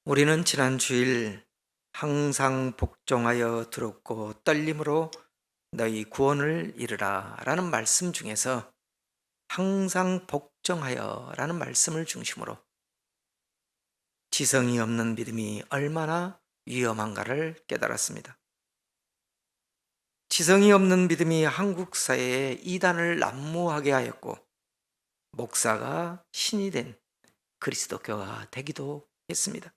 우리는 지난 주일 항상 복종하여 두렵고 떨림으로 너희 구원을 이루라 라는 말씀 중에서 항상 복종하여 라는 말씀을 중심으로 지성이 없는 믿음이 얼마나 위험한가를 깨달았습니다. 지성이 없는 믿음이 한국 사회에 이단을 난무하게 하였고 목사가 신이 된 그리스도교가 되기도 했습니다.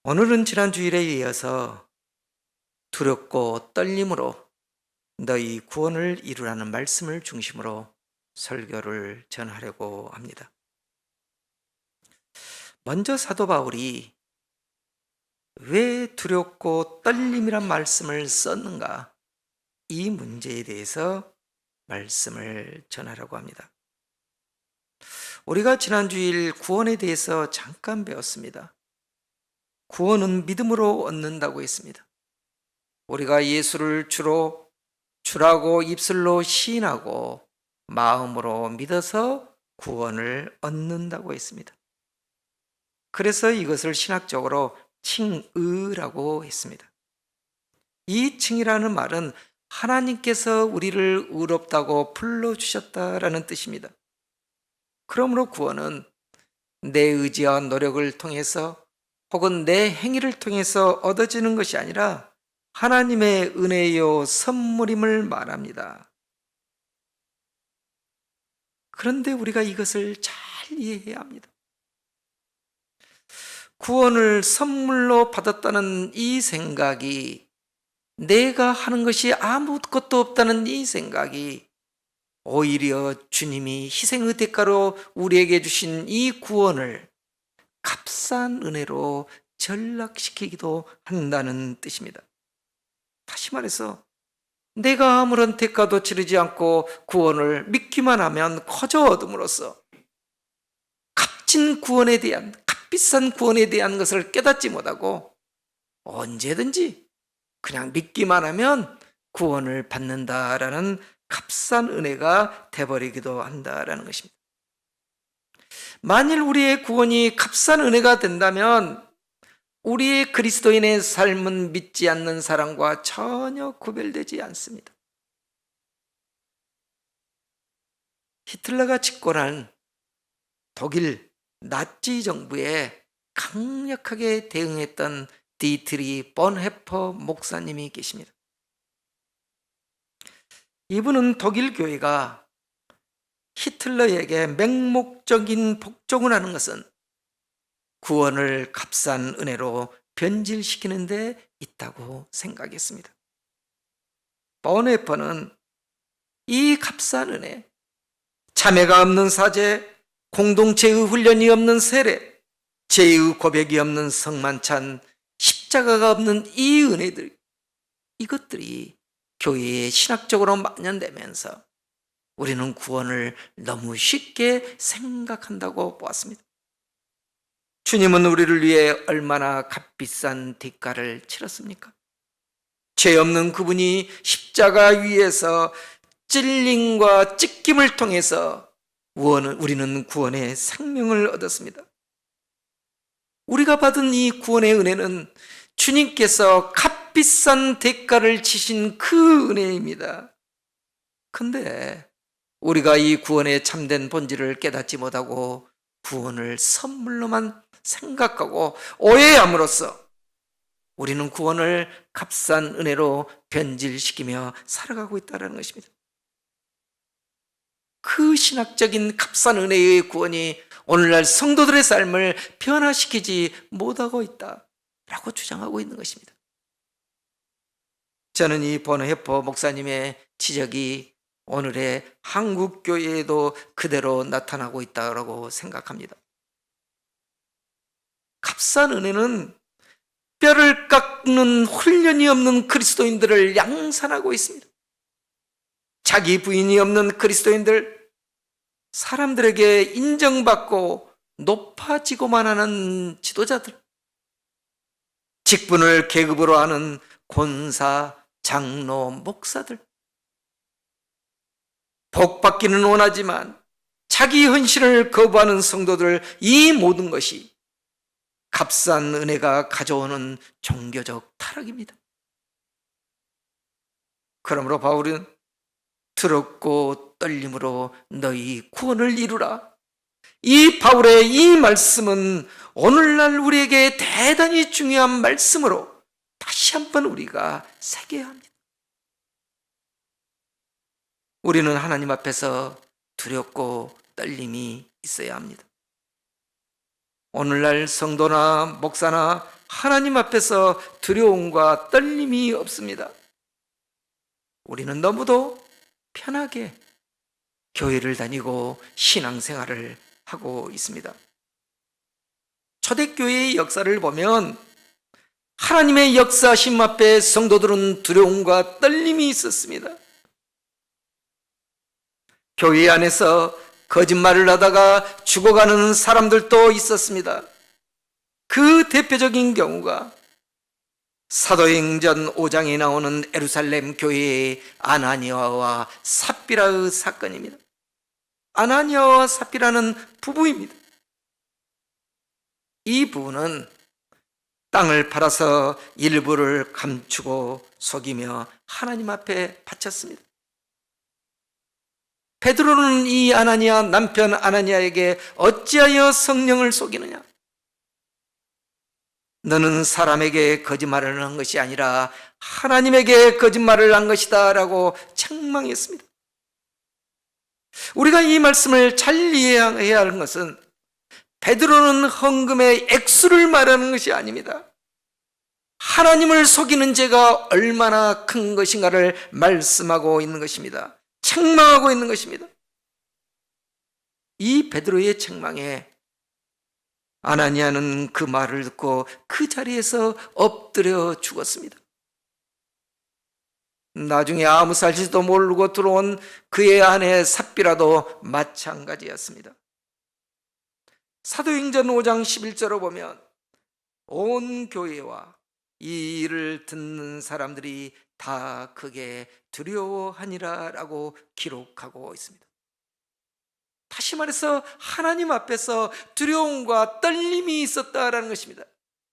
오늘은 지난 주일에 이어서 두렵고 떨림으로 너희 구원을 이루라는 말씀을 중심으로 설교를 전하려고 합니다. 먼저 사도 바울이 왜 두렵고 떨림이란 말씀을 썼는가, 이 문제에 대해서 말씀을 전하려고 합니다. 우리가 지난 주일 구원에 대해서 잠깐 배웠습니다. 구원은 믿음으로 얻는다고 했습니다. 우리가 예수를 주라고 입술로 시인하고 마음으로 믿어서 구원을 얻는다고 했습니다. 그래서 이것을 신학적으로 칭의라고 했습니다. 이 칭이라는 말은 하나님께서 우리를 의롭다고 불러주셨다라는 뜻입니다. 그러므로 구원은 내 의지와 노력을 통해서 혹은 내 행위를 통해서 얻어지는 것이 아니라 하나님의 은혜요 선물임을 말합니다. 그런데 우리가 이것을 잘 이해해야 합니다. 구원을 선물로 받았다는 이 생각이, 내가 하는 것이 아무것도 없다는 이 생각이 오히려 주님이 희생의 대가로 우리에게 주신 이 구원을 값싼 은혜로 전락시키기도 한다는 뜻입니다. 다시 말해서 내가 아무런 대가도 치르지 않고 구원을 믿기만 하면 거저 얻음으로써 값진 구원에 대한, 값비싼 구원에 대한 것을 깨닫지 못하고 언제든지 그냥 믿기만 하면 구원을 받는다라는 값싼 은혜가 돼버리기도 한다라는 것입니다. 만일 우리의 구원이 값싼 은혜가 된다면 우리의 그리스도인의 삶은 믿지 않는 사람과 전혀 구별되지 않습니다. 히틀러가 집권한 독일 나치 정부에 강력하게 대응했던 디트리 본헤퍼 목사님이 계십니다. 이분은 독일 교회가 히틀러에게 맹목적인 복종을 하는 것은 구원을 값싼 은혜로 변질시키는 데 있다고 생각했습니다. 본헤퍼는 이 값싼 은혜, 자매가 없는 사제, 공동체의 훈련이 없는 세례, 죄의 고백이 없는 성만찬, 십자가가 없는 이 은혜들, 이것들이 교회에 신학적으로 만연되면서 우리는 구원을 너무 쉽게 생각한다고 보았습니다. 주님은 우리를 위해 얼마나 값비싼 대가를 치렀습니까? 죄 없는 그분이 십자가 위에서 찔림과 찢김을 통해서 우리는 구원의 생명을 얻었습니다. 우리가 받은 이 구원의 은혜는 주님께서 값비싼 대가를 치신 그 은혜입니다. 근데 우리가 이 구원의 참된 본질을 깨닫지 못하고 구원을 선물로만 생각하고 오해함으로써 우리는 구원을 값싼 은혜로 변질시키며 살아가고 있다는 것입니다. 그 신학적인 값싼 은혜의 구원이 오늘날 성도들의 삶을 변화시키지 못하고 있다라고 주장하고 있는 것입니다. 저는 이 본헤퍼 목사님의 지적이 오늘의 한국 교회에도 그대로 나타나고 있다고 생각합니다. 값싼 은혜는 뼈를 깎는 훈련이 없는 그리스도인들을 양산하고 있습니다. 자기 부인이 없는 그리스도인들, 사람들에게 인정받고 높아지고만 하는 지도자들, 직분을 계급으로 하는 권사, 장로, 목사들, 복 받기는 원하지만 자기 헌신을 거부하는 성도들, 이 모든 것이 값싼 은혜가 가져오는 종교적 타락입니다. 그러므로 바울은 두렵고 떨림으로 너희 구원을 이루라. 이 바울의 이 말씀은 오늘날 우리에게 대단히 중요한 말씀으로 다시 한번 우리가 새겨야 합니다. 우리는 하나님 앞에서 두렵고 떨림이 있어야 합니다. 오늘날 성도나 목사나 하나님 앞에서 두려움과 떨림이 없습니다. 우리는 너무도 편하게 교회를 다니고 신앙생활을 하고 있습니다. 초대교회의 역사를 보면 하나님의 역사심 앞에 성도들은 두려움과 떨림이 있었습니다. 교회 안에서 거짓말을 하다가 죽어가는 사람들도 있었습니다. 그 대표적인 경우가 사도행전 5장에 나오는 예루살렘 교회의 아나니아와 삽비라의 사건입니다. 아나니아와 삽비라는 부부입니다. 이 부부는 땅을 팔아서 일부를 감추고 속이며 하나님 앞에 바쳤습니다. 베드로는 이 아나니아 남편 아나니아에게 어찌하여 성령을 속이느냐? 너는 사람에게 거짓말을 한 것이 아니라 하나님에게 거짓말을 한 것이다 라고 책망했습니다. 우리가 이 말씀을 잘 이해해야 하는 것은 베드로는 헌금의 액수를 말하는 것이 아닙니다. 하나님을 속이는 죄가 얼마나 큰 것인가를 말씀하고 있는 것입니다. 책망하고 있는 것입니다. 이 베드로의 책망에 아나니아는 그 말을 듣고 그 자리에서 엎드려 죽었습니다. 나중에 아무 살지도 모르고 들어온 그의 아내 삽비라도 마찬가지였습니다. 사도행전 5장 11절을 보면 온 교회와 이 일을 듣는 사람들이 다 크게 두려워하니라 라고 기록하고 있습니다. 다시 말해서 하나님 앞에서 두려움과 떨림이 있었다라는 것입니다.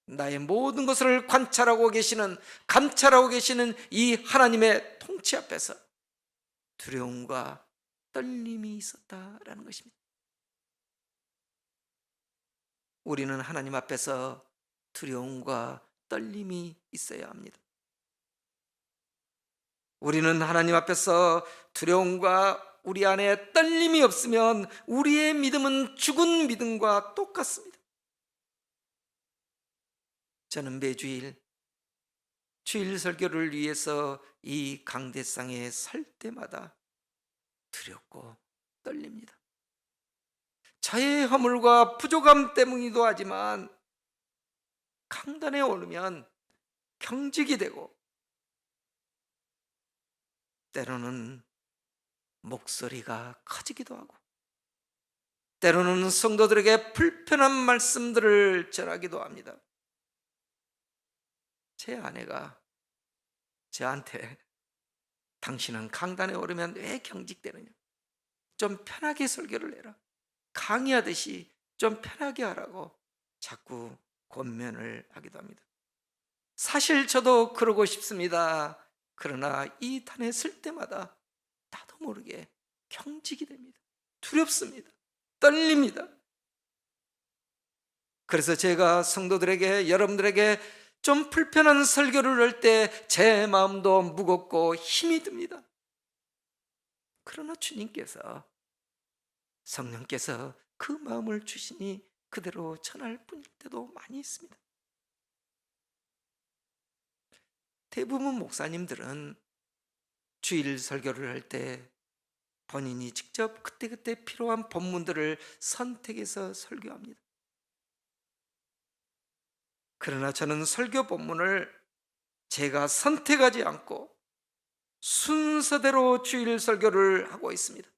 나의 모든 것을 관찰하고 계시는, 감찰하고 계시는 이 하나님의 통치 앞에서 두려움과 떨림이 있었다라는 것입니다. 우리는 하나님 앞에서 두려움과 떨림이 있어야 합니다. 우리는 하나님 앞에서 두려움과 우리 안에 떨림이 없으면 우리의 믿음은 죽은 믿음과 똑같습니다. 저는 매주일 주일 설교를 위해서 이 강대상에 설 때마다 두렵고 떨립니다. 저의 허물과 부족함 때문이기도 하지만 강단에 오르면 경직이 되고 때로는 목소리가 커지기도 하고 때로는 성도들에게 불편한 말씀들을 전하기도 합니다. 제 아내가 저한테 당신은 강단에 오르면 왜 경직되느냐? 좀 편하게 설교를 해라. 강의하듯이 좀 편하게 하라고 자꾸 권면을 하기도 합니다. 사실 저도 그러고 싶습니다. 그러나 이 단에 설 때마다 나도 모르게 경직이 됩니다. 두렵습니다. 떨립니다. 그래서 제가 성도들에게, 여러분들에게 좀 불편한 설교를 할 때 제 마음도 무겁고 힘이 듭니다. 그러나 주님께서, 성령께서 그 마음을 주시니 그대로 전할 뿐일 때도 많이 있습니다. 대부분 목사님들은 주일 설교를 할 때 본인이 직접 그때그때 필요한 본문들을 선택해서 설교합니다. 그러나 저는 설교 본문을 제가 선택하지 않고 순서대로 주일 설교를 하고 있습니다.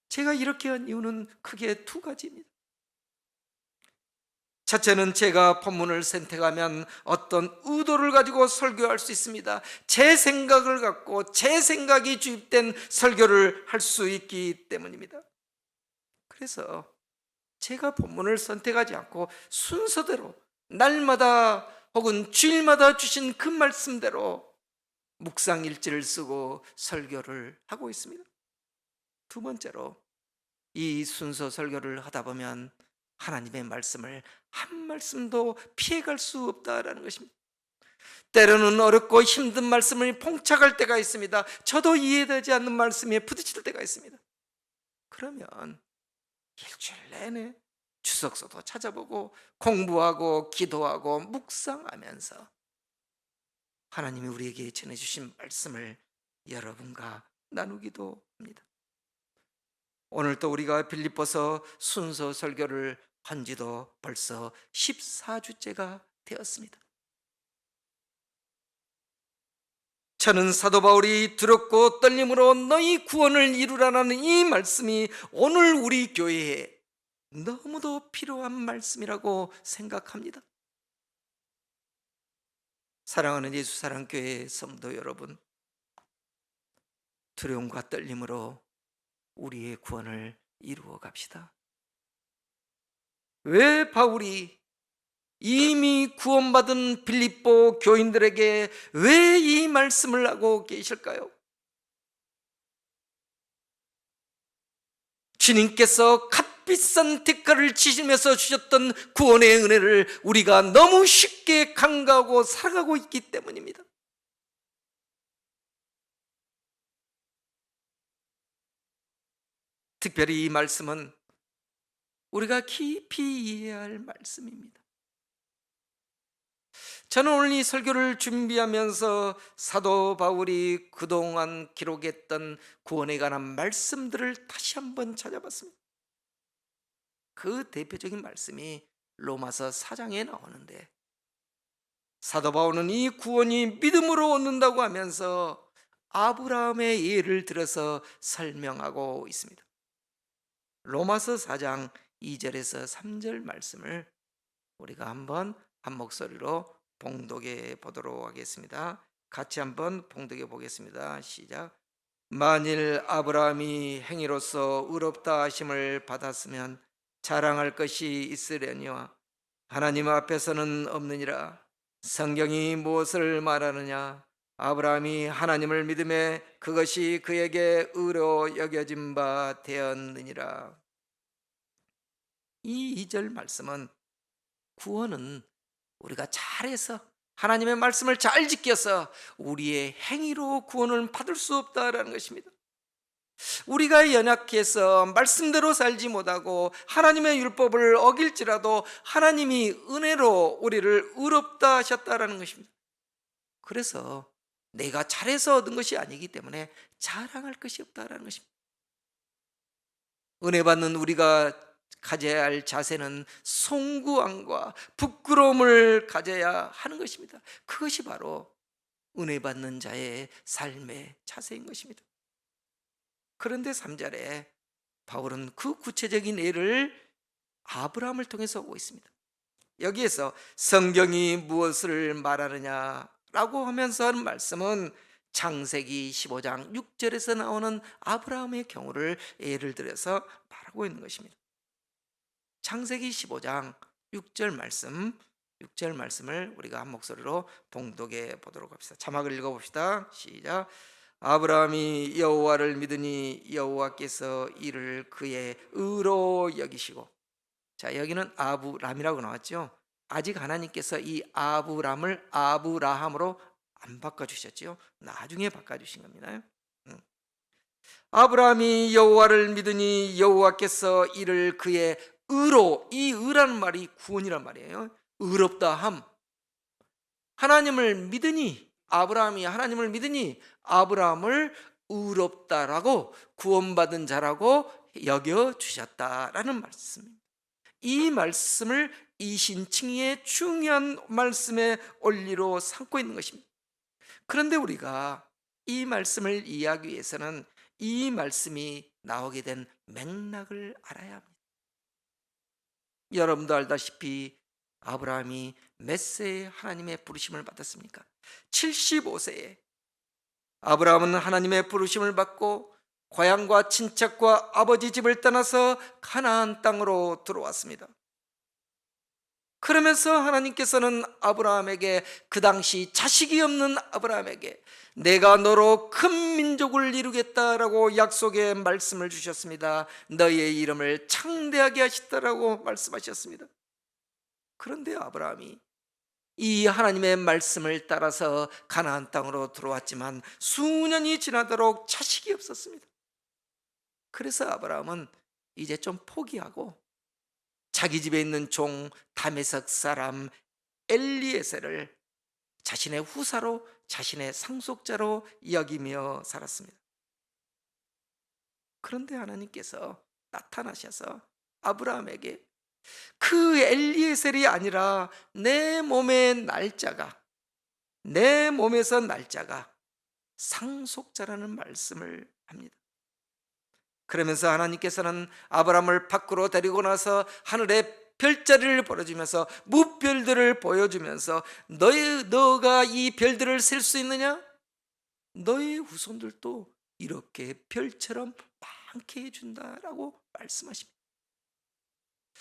제가 이렇게 한 이유는 크게 두 가지입니다. 첫째는 제가 본문을 선택하면 어떤 의도를 가지고 설교할 수 있습니다. 제 생각을 갖고 제 생각이 주입된 설교를 할 수 있기 때문입니다. 그래서 제가 본문을 선택하지 않고 순서대로 날마다 혹은 주일마다 주신 그 말씀대로 묵상 일지를 쓰고 설교를 하고 있습니다. 두 번째로, 이 순서 설교를 하다 보면 하나님의 말씀을 한 말씀도 피해갈 수 없다라는 것입니다. 때로는 어렵고 힘든 말씀을 봉착할 때가 있습니다. 저도 이해되지 않는 말씀에 부딪힐 때가 있습니다. 그러면 일주일 내내 주석서도 찾아보고 공부하고 기도하고 묵상하면서 하나님이 우리에게 전해주신 말씀을 여러분과 나누기도 합니다. 오늘 또 우리가 빌립보서 순서 설교를 한 지도 벌써 14주째가 되었습니다. 저는 사도 바울이 두렵고 떨림으로 너희 구원을 이루라는 이 말씀이 오늘 우리 교회에 너무도 필요한 말씀이라고 생각합니다. 사랑하는 예수사랑교회 성도 여러분, 두려움과 떨림으로 우리의 구원을 이루어 갑시다. 왜 바울이 이미 구원받은 빌립보 교인들에게 왜 이 말씀을 하고 계실까요? 주님께서 값비싼 대가를 지시면서 주셨던 구원의 은혜를 우리가 너무 쉽게 간과하고 살아가고 있기 때문입니다. 특별히 이 말씀은 우리가 깊이 이해해야 할 말씀입니다. 저는 오늘 이 설교를 준비하면서 사도 바울이 그동안 기록했던 구원에 관한 말씀들을 다시 한번 찾아봤습니다. 그 대표적인 말씀이 로마서 4장에 나오는데, 사도 바울은 이 구원이 믿음으로 얻는다고 하면서 아브라함의 예를 들어서 설명하고 있습니다. 로마서 4장 2절에서 3절 말씀을 우리가 한번 한 목소리로 봉독해 보도록 하겠습니다. 같이 한번 봉독해 보겠습니다. 시작. 만일 아브라함이 행위로서 의롭다 하심을 받았으면 자랑할 것이 있으려니와 하나님 앞에서는 없느니라. 성경이 무엇을 말하느냐? 아브라함이 하나님을 믿음에 그것이 그에게 의로 여겨진 바 되었느니라. 이 2절 말씀은 구원은 우리가 잘해서 하나님의 말씀을 잘 지켜서 우리의 행위로 구원을 받을 수 없다라는 것입니다. 우리가 연약해서 말씀대로 살지 못하고 하나님의 율법을 어길지라도 하나님이 은혜로 우리를 의롭다 하셨다라는 것입니다. 그래서 내가 잘해서 얻은 것이 아니기 때문에 자랑할 것이 없다라는 것입니다. 은혜 받는 우리가 가져야 할 자세는 송구함과 부끄러움을 가져야 하는 것입니다. 그것이 바로 은혜 받는 자의 삶의 자세인 것입니다. 그런데 3절에 바울은 그 구체적인 예를 아브라함을 통해서 오고 있습니다. 여기에서 성경이 무엇을 말하느냐라고 하면서 하는 말씀은 창세기 15장 6절에서 나오는 아브라함의 경우를 예를 들어서 말하고 있는 것입니다. 창세기 15장 6절 말씀을 우리가 한 목소리로 봉독해 보도록 합시다. 자막을 읽어봅시다. 시작. 아브라함이 여호와를 믿으니 여호와께서 이를 그의 의로 여기시고. 자, 여기는 아브람이라고 나왔죠. 아직 하나님께서 이 아브람을 아브라함으로 안 바꿔주셨죠. 나중에 바꿔주신 겁니다. 아브라함이 여호와를 믿으니 여호와께서 이를 그의 의로, 이 의라는 말이 구원이란 말이에요. 의롭다함. 하나님을 믿으니, 아브라함이 하나님을 믿으니 아브라함을 의롭다라고, 구원받은 자라고 여겨주셨다라는 말씀입니다. 이 말씀을 이신칭의의 중요한 말씀의 원리로 삼고 있는 것입니다. 그런데 우리가 이 말씀을 이해하기 위해서는 이 말씀이 나오게 된 맥락을 알아야 합니다. 여러분도 알다시피 아브라함이 몇 세에 하나님의 부르심을 받았습니까? 75세에 아브라함은 하나님의 부르심을 받고 고향과 친척과 아버지 집을 떠나서 가나안 땅으로 들어왔습니다. 그러면서 하나님께서는 아브라함에게, 그 당시 자식이 없는 아브라함에게 내가 너로 큰 민족을 이루겠다라고 약속의 말씀을 주셨습니다. 너희의 이름을 창대하게 하시다라고 말씀하셨습니다. 그런데 아브라함이 이 하나님의 말씀을 따라서 가나안 땅으로 들어왔지만 수년이 지나도록 자식이 없었습니다. 그래서 아브라함은 이제 좀 포기하고 자기 집에 있는 종 다메섹 사람 엘리에셀을 자신의 후사로, 자신의 상속자로 여기며 살았습니다. 그런데 하나님께서 나타나셔서 아브라함에게 그 엘리에셀이 아니라 내 몸의 날짜가, 내 몸에서 날짜가 상속자라는 말씀을 합니다. 그러면서 하나님께서는 아브라함을 밖으로 데리고 나서 하늘에 별자리를 벌어주면서 무별들을 보여주면서 너가 이 별들을 셀 수 있느냐? 너의 후손들도 이렇게 별처럼 많게 해준다라고 말씀하십니다.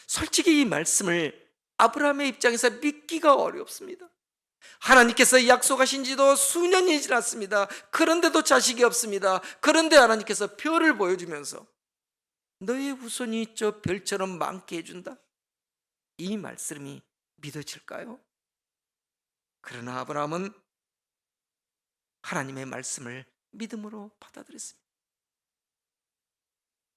솔직히 이 말씀을 아브라함의 입장에서 믿기가 어렵습니다. 하나님께서 약속하신 지도 수년이 지났습니다. 그런데도 자식이 없습니다. 그런데 하나님께서 별을 보여주면서 너의 후손이 저 별처럼 많게 해준다? 이 말씀이 믿어질까요? 그러나 아브라함은 하나님의 말씀을 믿음으로 받아들였습니다.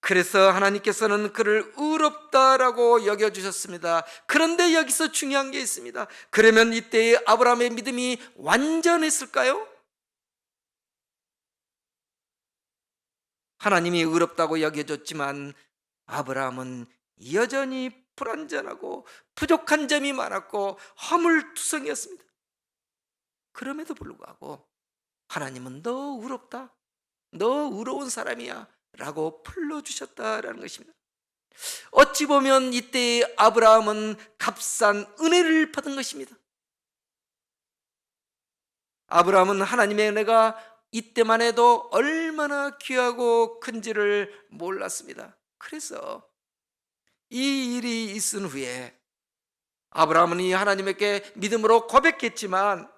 그래서 하나님께서는 그를 의롭다라고 여겨주셨습니다. 그런데 여기서 중요한 게 있습니다. 그러면 이때의 아브라함의 믿음이 완전했을까요? 하나님이 의롭다고 여겨줬지만 아브라함은 여전히 불완전하고 부족한 점이 많았고 허물투성이었습니다. 그럼에도 불구하고 하나님은 너 의롭다, 너 의로운 사람이야 라고 불러주셨다라는 것입니다. 어찌 보면 이때의 아브라함은 값싼 은혜를 받은 것입니다. 아브라함은 하나님의 은혜가 이때만 해도 얼마나 귀하고 큰지를 몰랐습니다. 그래서 이 일이 있은 후에 아브라함은 이 하나님에게 믿음으로 고백했지만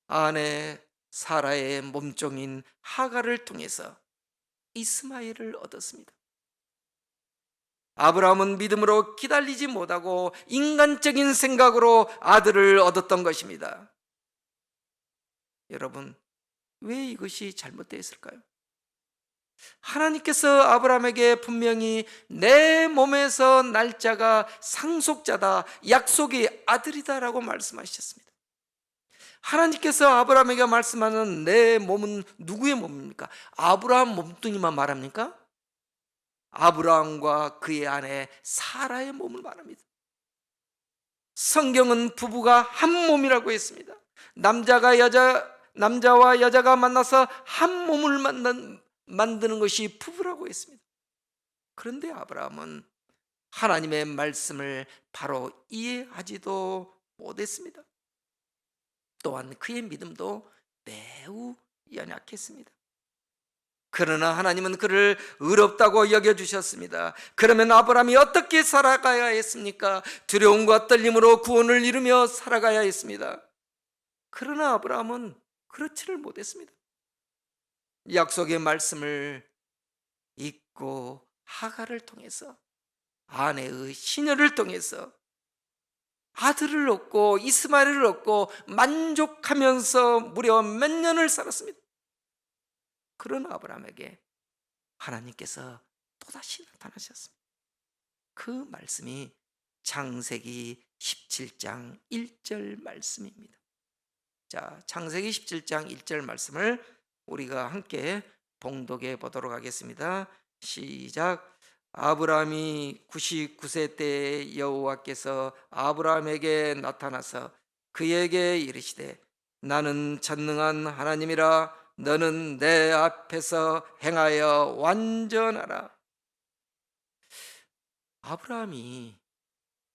아내 사라의 몸종인 하갈을 통해서 이스마엘을 얻었습니다. 아브라함은 믿음으로 기다리지 못하고 인간적인 생각으로 아들을 얻었던 것입니다. 여러분, 왜 이것이 잘못되었을까요? 하나님께서 아브라함에게 분명히 내 몸에서 날짜가 상속자다, 약속의 아들이다라고 말씀하셨습니다. 하나님께서 아브라함에게 말씀하는 내 몸은 누구의 몸입니까? 아브라함 몸뚱이만 말합니까? 아브라함과 그의 아내 사라의 몸을 말합니다. 성경은 부부가 한 몸이라고 했습니다. 남자와 여자가 만나서 한 몸을 만드는 것이 부부라고 했습니다. 그런데 아브라함은 하나님의 말씀을 바로 이해하지도 못했습니다. 또한 그의 믿음도 매우 연약했습니다. 그러나 하나님은 그를 의롭다고 여겨주셨습니다. 그러면 아브라함이 어떻게 살아가야 했습니까? 두려움과 떨림으로 구원을 이루며 살아가야 했습니다. 그러나 아브라함은 그렇지를 못했습니다. 약속의 말씀을 잊고 하갈을 통해서, 아내의 시녀를 통해서 아들을 얻고 이스마엘을 얻고 만족하면서 무려 몇 년을 살았습니다. 그런 아브라함에게 하나님께서 또다시 나타나셨습니다. 그 말씀이 창세기 17장 1절 말씀입니다. 자, 창세기 17장 1절 말씀을 우리가 함께 봉독해 보도록 하겠습니다. 시작. 아브라함이 99세 때에 여호와께서 아브라함에게 나타나서 그에게 이르시되 나는 전능한 하나님이라 너는 내 앞에서 행하여 완전하라. 아브라함이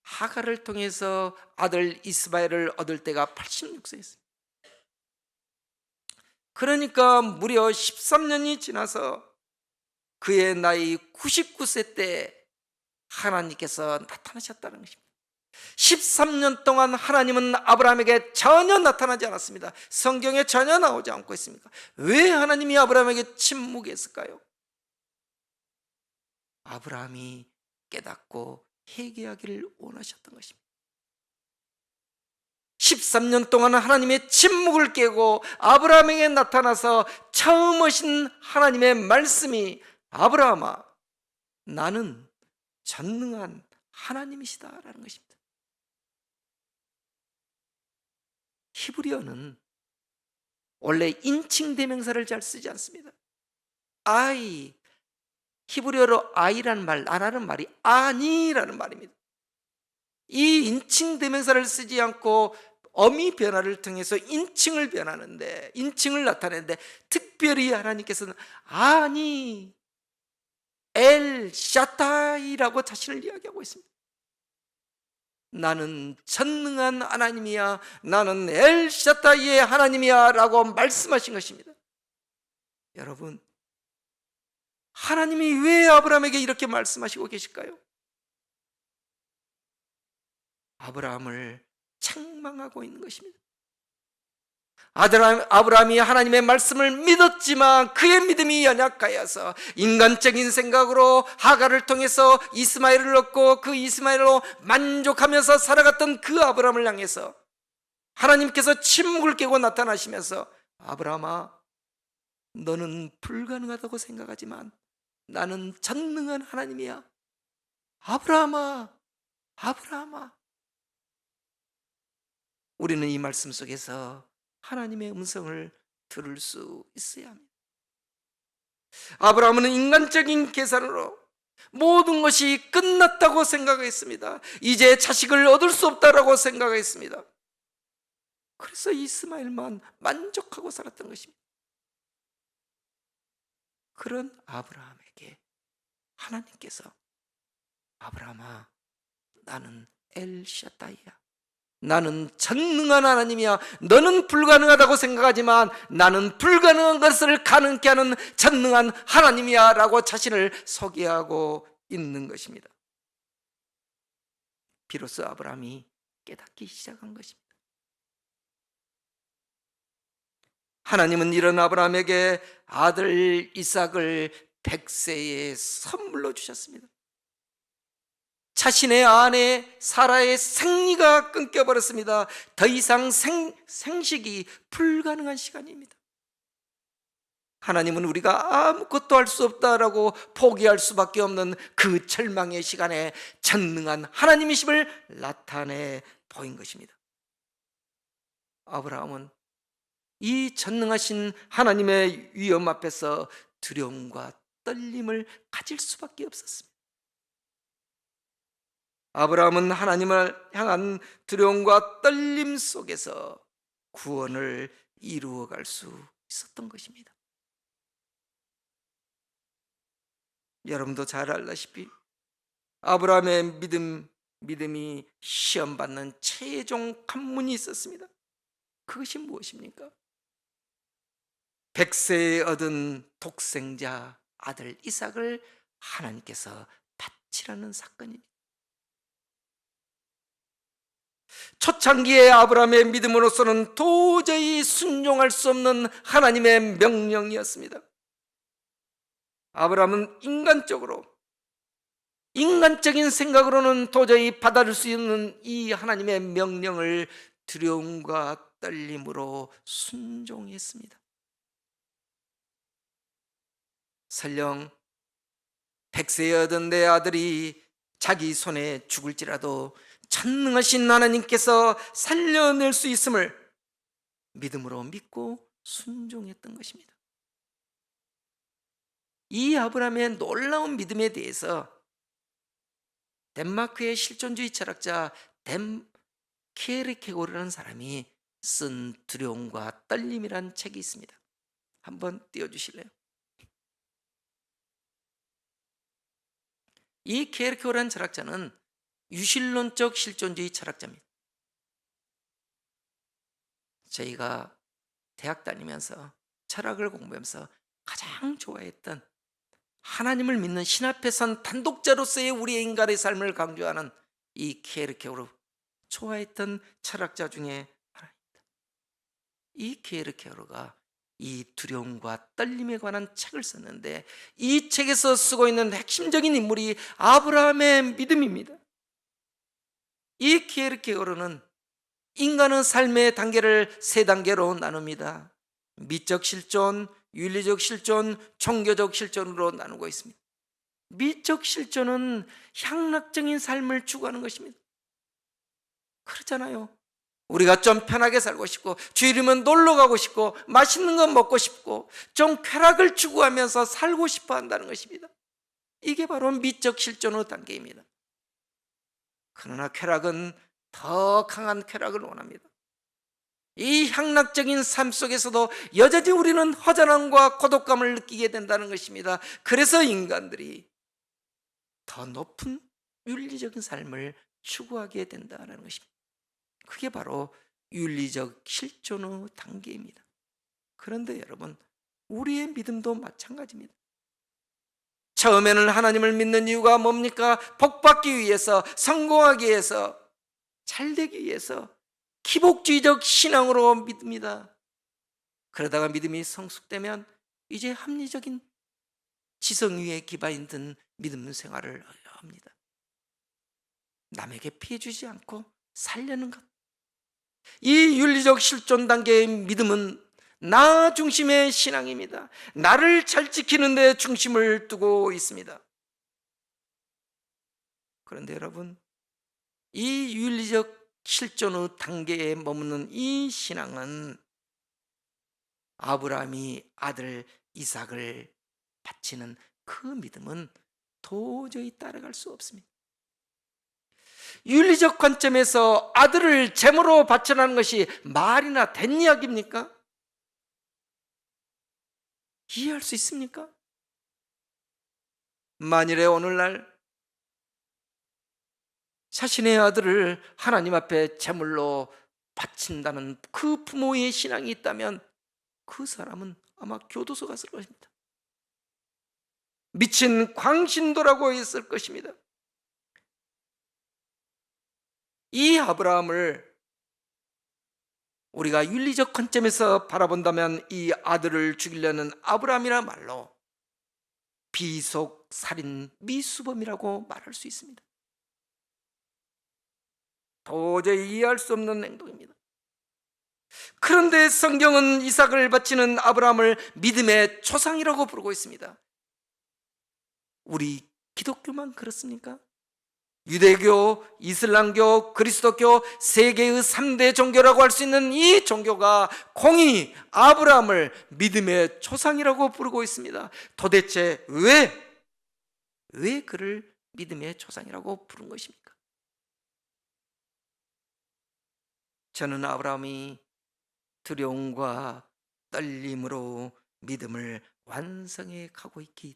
하갈을 통해서 아들 이스마엘을 얻을 때가 86세였습니다. 그러니까 무려 13년이 지나서 그의 나이 99세 때 하나님께서 나타나셨다는 것입니다. 13년 동안 하나님은 아브라함에게 전혀 나타나지 않았습니다. 성경에 전혀 나오지 않고 있습니다. 왜 하나님이 아브라함에게 침묵했을까요? 아브라함이 깨닫고 회개하기를 원하셨던 것입니다. 13년 동안 하나님의 침묵을 깨고 아브라함에게 나타나서 처음 오신 하나님의 말씀이 아브라함아, 나는 전능한 하나님이시다라는 것입니다. 히브리어는 원래 인칭 대명사를 잘 쓰지 않습니다. I, 히브리어로 I라는 말, 나라는 말이 아니라는 말입니다. 이 인칭 대명사를 쓰지 않고 어미 변화를 통해서 인칭을 변하는데, 인칭을 나타내는데, 특별히 하나님께서는 아니 엘 샤타이라고 자신을 이야기하고 있습니다. 나는 전능한 하나님이야, 나는 엘 샤타이의 하나님이야 라고 말씀하신 것입니다. 여러분, 하나님이 왜 아브라함에게 이렇게 말씀하시고 계실까요? 아브라함을 책망하고 있는 것입니다. 아브라함이 하나님의 말씀을 믿었지만 그의 믿음이 연약하여서 인간적인 생각으로 하갈을 통해서 이스마엘을 얻고 그 이스마엘로 만족하면서 살아갔던 그 아브라함을 향해서 하나님께서 침묵을 깨고 나타나시면서 아브라함아, 너는 불가능하다고 생각하지만 나는 전능한 하나님이야. 아브라함아, 아브라함아. 우리는 이 말씀 속에서 하나님의 음성을 들을 수 있어야 합니다. 아브라함은 인간적인 계산으로 모든 것이 끝났다고 생각했습니다. 이제 자식을 얻을 수 없다라고 생각했습니다. 그래서 이스마엘만 만족하고 살았던 것입니다. 그런 아브라함에게 하나님께서 아브라함아, 나는 엘샤다이야, 나는 전능한 하나님이야. 너는 불가능하다고 생각하지만 나는 불가능한 것을 가능케 하는 전능한 하나님이야 라고 자신을 소개하고 있는 것입니다. 비로소 아브라함이 깨닫기 시작한 것입니다. 하나님은 이런 아브라함에게 아들 이삭을 100세에 선물로 주셨습니다. 자신의 아내 사라의 생리가 끊겨버렸습니다. 더 이상 생식이 불가능한 시간입니다. 하나님은 우리가 아무것도 할 수 없다라고 포기할 수밖에 없는 그 절망의 시간에 전능한 하나님이심을 나타내 보인 것입니다. 아브라함은 이 전능하신 하나님의 위엄 앞에서 두려움과 떨림을 가질 수밖에 없었습니다. 아브라함은 하나님을 향한 두려움과 떨림 속에서 구원을 이루어갈 수 있었던 것입니다. 여러분도 잘 알다시피 아브라함의 믿음이 시험받는 최종 관문이 있었습니다. 그것이 무엇입니까? 100세에 얻은 독생자 아들 이삭을 하나님께서 바치라는 사건입니다. 초창기에 아브라함의 믿음으로서는 도저히 순종할 수 없는 하나님의 명령이었습니다. 아브라함은 인간적인 생각으로는 도저히 받아들일 수 없는 이 하나님의 명령을 두려움과 떨림으로 순종했습니다. 설령 100세에 얻은 내 아들이 자기 손에 죽을지라도 전능하신 하나님께서 살려낼 수 있음을 믿음으로 믿고 순종했던 것입니다. 이 아브라함의 놀라운 믿음에 대해서 덴마크의 실존주의 철학자 케르케고르라는 사람이 쓴 두려움과 떨림이라는 책이 있습니다. 한번 띄워주실래요? 이 케르케고르라는 철학자는 유실론적 실존주의 철학자입니다. 저희가 대학 다니면서 철학을 공부하면서 가장 좋아했던, 하나님을 믿는 신 앞에 선 단독자로서의 우리의 인간의 삶을 강조하는 이 키에르케고르, 좋아했던 철학자 중에 하나입니다. 이 키에르케고르가 이 두려움과 떨림에 관한 책을 썼는데, 이 책에서 쓰고 있는 핵심적인 인물이 아브라함의 믿음입니다. 이 키에르케고르는 인간의 삶의 단계를 세 단계로 나눕니다. 미적 실존, 윤리적 실존, 종교적 실존으로 나누고 있습니다. 미적 실존은 향락적인 삶을 추구하는 것입니다. 그렇잖아요. 우리가 좀 편하게 살고 싶고, 주일이면 놀러 가고 싶고, 맛있는 거 먹고 싶고, 좀 쾌락을 추구하면서 살고 싶어 한다는 것입니다. 이게 바로 미적 실존의 단계입니다. 그러나 쾌락은 더 강한 쾌락을 원합니다. 이 향락적인 삶 속에서도 여전히 우리는 허전함과 고독감을 느끼게 된다는 것입니다. 그래서 인간들이 더 높은 윤리적인 삶을 추구하게 된다는 것입니다. 그게 바로 윤리적 실존의 단계입니다. 그런데 여러분, 우리의 믿음도 마찬가지입니다. 처음에는 하나님을 믿는 이유가 뭡니까? 복받기 위해서, 성공하기 위해서, 잘되기 위해서 기복주의적 신앙으로 믿습니다. 그러다가 믿음이 성숙되면 이제 합리적인 지성 위에 기반인 믿음 생활을 합니다. 남에게 피해 주지 않고 살려는 것. 이 윤리적 실존 단계의 믿음은 나 중심의 신앙입니다. 나를 잘 지키는 데 중심을 두고 있습니다. 그런데 여러분, 이 윤리적 실존의 단계에 머무는 이 신앙은 아브라함이 아들 이삭을 바치는 그 믿음은 도저히 따라갈 수 없습니다. 윤리적 관점에서 아들을 제물로 바쳐라는 것이 말이나 된 이야기입니까? 이해할 수 있습니까? 만일에 오늘날 자신의 아들을 하나님 앞에 제물로 바친다는 그 부모의 신앙이 있다면 그 사람은 아마 교도소 갔을 것입니다. 미친 광신도라고 했을 것입니다. 이 아브라함을 우리가 윤리적 관점에서 바라본다면 이 아들을 죽이려는 아브라함이란 말로 비속 살인 미수범이라고 말할 수 있습니다. 도저히 이해할 수 없는 행동입니다. 그런데 성경은 이삭을 바치는 아브라함을 믿음의 조상이라고 부르고 있습니다. 우리 기독교만 그렇습니까? 유대교, 이슬람교, 그리스도교, 세계의 3대 종교라고 할 수 있는 이 종교가 공히 아브라함을 믿음의 조상이라고 부르고 있습니다. 도대체 왜 그를 믿음의 조상이라고 부른 것입니까? 저는 아브라함이 두려움과 떨림으로 믿음을 완성해 가고 있기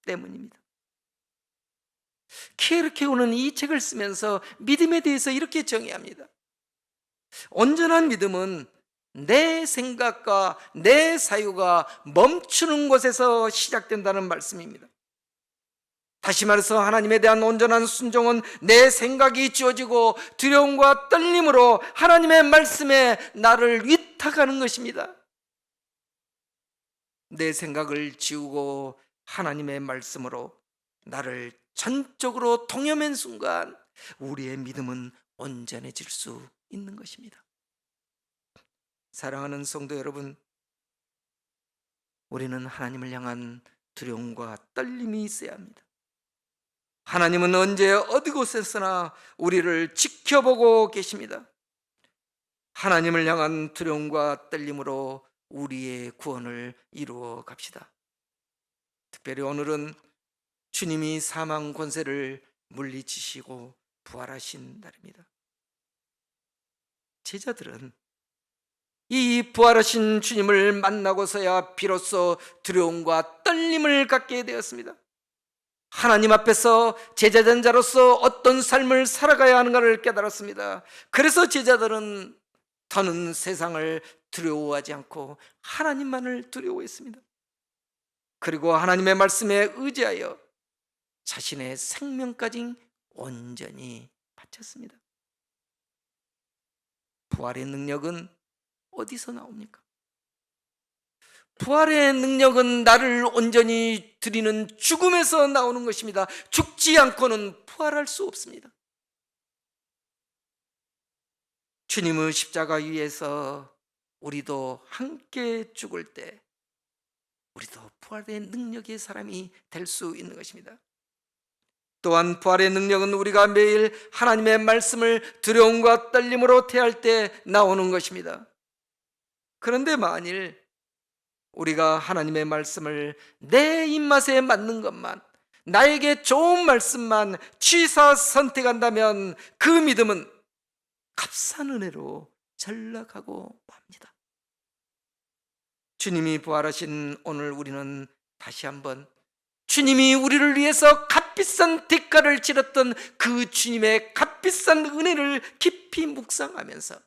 때문입니다. 키에르케고르는 이 책을 쓰면서 믿음에 대해서 이렇게 정의합니다. 온전한 믿음은 내 생각과 내 사유가 멈추는 곳에서 시작된다는 말씀입니다. 다시 말해서 하나님에 대한 온전한 순종은 내 생각이 지워지고 두려움과 떨림으로 하나님의 말씀에 나를 위탁하는 것입니다. 내 생각을 지우고 하나님의 말씀으로 나를 전적으로 동여맨 순간 우리의 믿음은 온전해질 수 있는 것입니다. 사랑하는 성도 여러분, 우리는 하나님을 향한 두려움과 떨림이 있어야 합니다. 하나님은 언제 어디 곳에서나 우리를 지켜보고 계십니다. 하나님을 향한 두려움과 떨림으로 우리의 구원을 이루어 갑시다. 특별히 오늘은 주님이 사망 권세를 물리치시고 부활하신 날입니다. 제자들은 이 부활하신 주님을 만나고서야 비로소 두려움과 떨림을 갖게 되었습니다. 하나님 앞에서 제자된 자로서 어떤 삶을 살아가야 하는가를 깨달았습니다. 그래서 제자들은 더는 세상을 두려워하지 않고 하나님만을 두려워했습니다. 그리고 하나님의 말씀에 의지하여 자신의 생명까지 온전히 바쳤습니다. 부활의 능력은 어디서 나옵니까? 부활의 능력은 나를 온전히 드리는 죽음에서 나오는 것입니다. 죽지 않고는 부활할 수 없습니다. 주님의 십자가 위에서 우리도 함께 죽을 때 우리도 부활의 능력의 사람이 될 수 있는 것입니다. 또한 부활의 능력은 우리가 매일 하나님의 말씀을 두려움과 떨림으로 대할 때 나오는 것입니다. 그런데 만일 우리가 하나님의 말씀을 내 입맛에 맞는 것만, 나에게 좋은 말씀만 취사 선택한다면 그 믿음은 값싼 은혜로 전락하고 맙니다. 주님이 부활하신 오늘 우리는 다시 한번 주님이 우리를 위해서 값비싼 대가를 치렀던 그 주님의 값비싼 은혜를 깊이 묵상하면서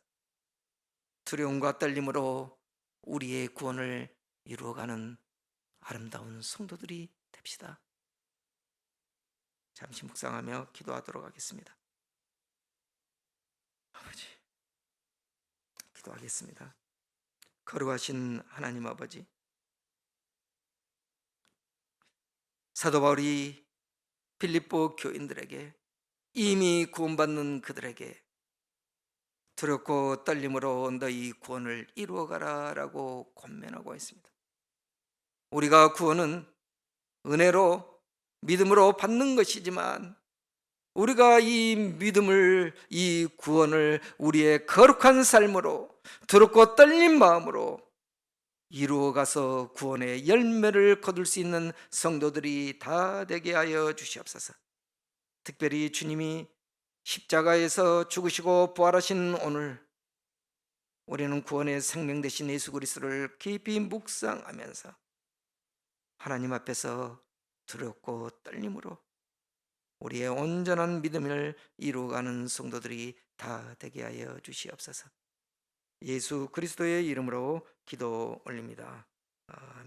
두려움과 떨림으로 우리의 구원을 이루어가는 아름다운 성도들이 됩시다. 잠시 묵상하며 기도하도록 하겠습니다. 아버지, 기도하겠습니다. 거룩하신 하나님 아버지, 사도 바울이 빌립보 교인들에게, 이미 구원받는 그들에게 두렵고 떨림으로 너희 구원을 이루어가라 라고 권면하고 있습니다. 우리가 구원은 은혜로 믿음으로 받는 것이지만 우리가 이 믿음을, 이 구원을 우리의 거룩한 삶으로 두렵고 떨린 마음으로 이루어가서 구원의 열매를 거둘 수 있는 성도들이 다 되게 하여 주시옵소서. 특별히 주님이 십자가에서 죽으시고 부활하신 오늘 우리는 구원의 생명 되신 예수 그리스도를 깊이 묵상하면서 하나님 앞에서 두렵고 떨림으로 우리의 온전한 믿음을 이루어가는 성도들이 다 되게 하여 주시옵소서. 예수 그리스도의 이름으로 기도 올립니다. 아멘.